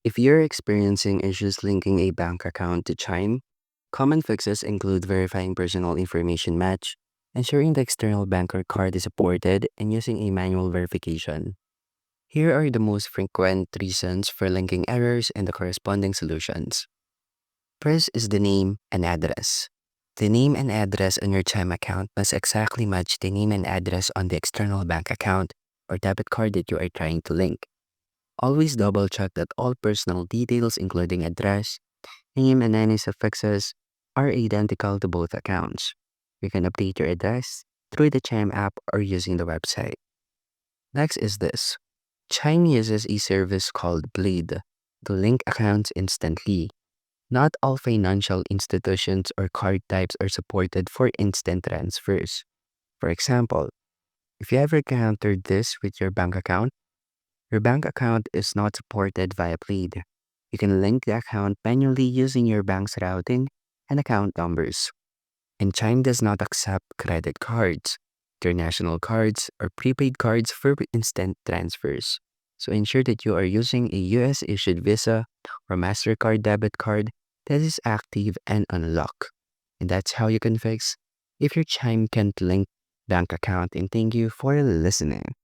If you're experiencing issues linking a bank account to Chime, common fixes include verifying personal information match, ensuring the external bank or card is supported, and using a manual verification. Here are the most frequent reasons for linking errors and the corresponding solutions. First is the name and address. The name and address on your Chime account must exactly match the name and address on the external bank account or debit card that you are trying to link. Always double check that all personal details, including address, name, and any suffixes, are identical to both accounts. You can update your address through the Chime app or using the website. Next is this. Chime uses a service called Blade to link accounts instantly. Not all financial institutions or card types are supported for instant transfers. For example, if you ever encountered this with your bank account is not supported via Blade. You can link the account manually using your bank's routing and account numbers. And Chime does not accept credit cards, international cards, or prepaid cards for instant transfers. So ensure that you are using a US issued Visa or MasterCard debit card that is active and unlocked. And that's how you can fix if your Chime can't link bank account. And thank you for listening.